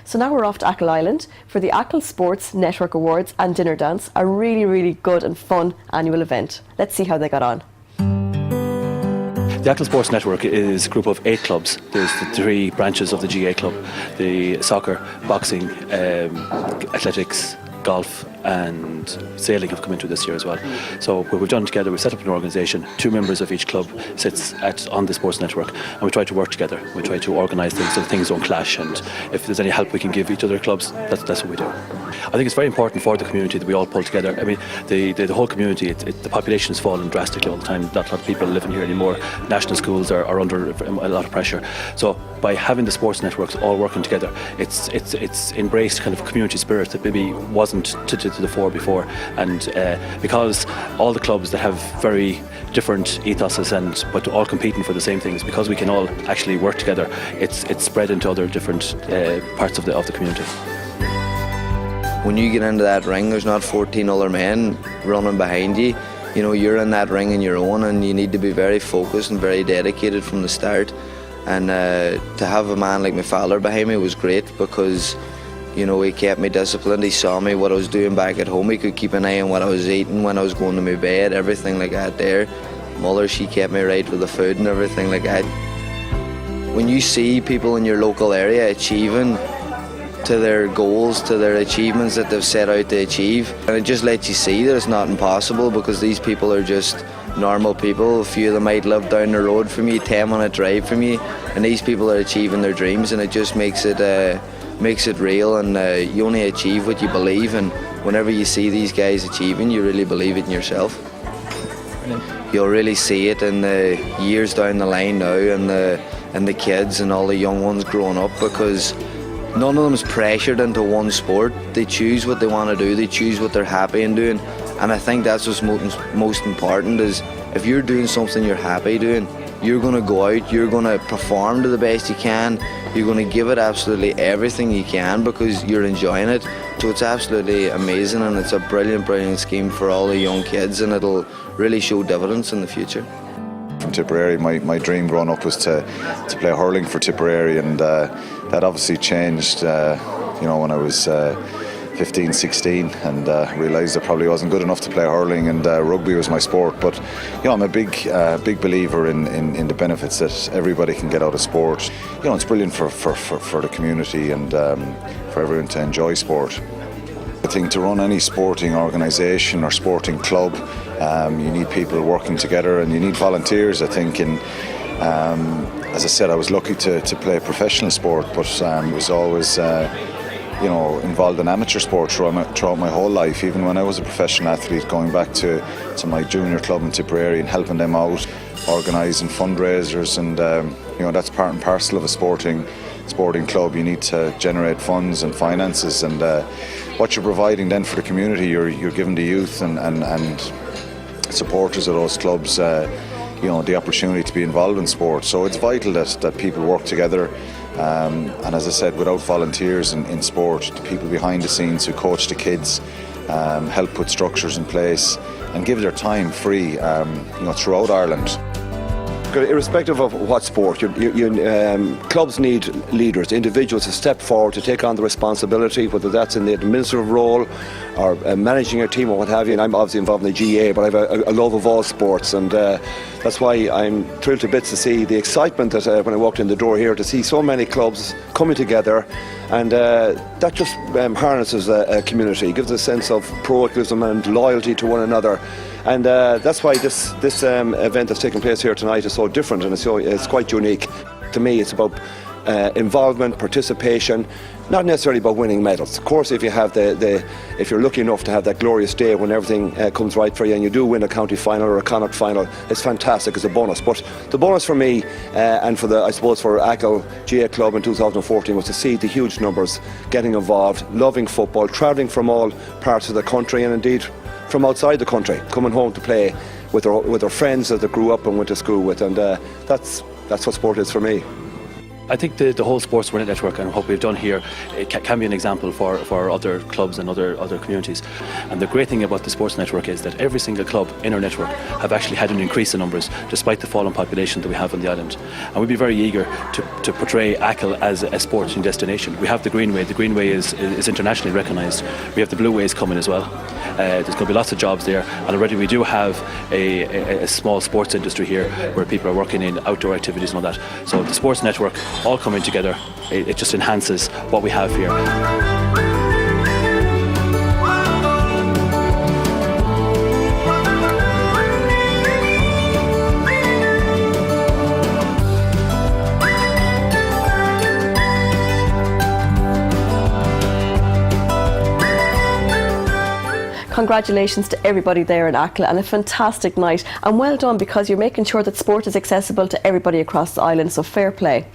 So now we're off to Achill Island for the Achill Sports Network Awards and Dinner Dance, a really, really good and fun annual event. Let's see how they got on. The Achill Sports Network is a group of 8 clubs. There's the 3 branches of the GA club: the soccer, boxing, athletics, golf and sailing have come into this year as well. So what we've done together, we've set up an organisation. 2 members of each club sits on the sports network, and we try to work together. We try to organise things so things don't clash, and if there's any help we can give each other clubs, that's what we do. I think it's very important for the community that we all pull together. I mean, the whole community, the population is falling drastically all the time. Not a lot of people living here anymore. National schools are under a lot of pressure. So by having the sports networks all working together, it's embraced kind of community spirit that maybe wasn't to the fore before. And because all the clubs that have very different ethoses but all competing for the same things, because we can all actually work together, it's spread into other different parts of the community. When you get into that ring, there's not 14 other men running behind you. You know, you're in that ring on your own, and you need to be very focused and very dedicated from the start. And to have a man like my father behind me was great, because, you know, he kept me disciplined. He saw me, what I was doing back at home. He could keep an eye on what I was eating, when I was going to my bed, everything like that there. Mother, she kept me right with the food and everything like that. When you see people in your local area achieving to their goals, to their achievements that they've set out to achieve, and it just lets you see that it's not impossible, because these people are just normal people. A few of them might live down the road from you, 10-minute drive from you, and these people are achieving their dreams, and it just makes it real, and you only achieve what you believe. And whenever you see these guys achieving, you really believe it in yourself. You'll really see it in the years down the line now, and the kids and all the young ones growing up, because none of them is pressured into one sport. They choose what they want to do, they choose what they're happy in doing. And I think that's what's most important, is if you're doing something you're happy doing, you're going to go out, you're going to perform to the best you can, you're going to give it absolutely everything you can, because you're enjoying it. So it's absolutely amazing, and it's a brilliant, brilliant scheme for all the young kids, and it'll really show dividends in the future. From Tipperary, my dream growing up was to play hurling for Tipperary, and that obviously changed you know, when I was 15, 16, and realised I probably wasn't good enough to play hurling, and rugby was my sport. But you know, I'm a big believer in the benefits that everybody can get out of sport. You know, it's brilliant for the community and for everyone to enjoy sport. I think to run any sporting organisation or sporting club, you need people working together, and you need volunteers, I think. And as I said, I was lucky to play professional sport, but was always you know, involved in amateur sport throughout my whole life. Even when I was a professional athlete, going back to my junior club in Tipperary and helping them out, organising fundraisers, and you know, that's part and parcel of a sporting club. You need to generate funds and finances, and what you're providing then for the community, you're giving the youth and supporters of those clubs you know, the opportunity to be involved in sport. So it's vital that people work together, and as I said, without volunteers in sport, the people behind the scenes who coach the kids, help put structures in place and give their time free, you know, throughout Ireland. Irrespective of what sport, clubs need leaders, individuals to step forward to take on the responsibility, whether that's in the administrative role or managing a team or what have you. And I'm obviously involved in the GA, but I have a love of all sports, and that's why I'm thrilled to bits to see the excitement that when I walked in the door here, to see so many clubs coming together, and that just harnesses a community, gives a sense of pro-activism and loyalty to one another. And that's why this event that's taking place here tonight is so different, and it's quite unique. To me, it's about involvement, participation, not necessarily about winning medals. Of course, if you have if you're lucky enough to have that glorious day when everything comes right for you and you do win a county final or a Connacht final, it's fantastic, it's a bonus. But the bonus for me and for I suppose for Achill GA Club in 2014 was to see the huge numbers getting involved, loving football, travelling from all parts of the country, and indeed from outside the country, coming home to play with their friends that they grew up and went to school with, and that's what sport is for me. I think the whole Sports Internet Network and what we've done here, it can be an example for other clubs and other communities. And the great thing about the Sports Network is that every single club in our network have actually had an increase in numbers despite the fall in population that we have on the island. And we'd be very eager to portray Achill as a sporting destination. We have the Greenway. The Greenway is internationally recognised. We have the Blue Ways coming as well. There's going to be lots of jobs there, and already we do have a small sports industry here where people are working in outdoor activities and all that. So the Sports Network all coming together, it just enhances what we have here. Congratulations to everybody there in Achill, and a fantastic night, and well done, because you're making sure that sport is accessible to everybody across the island, so fair play.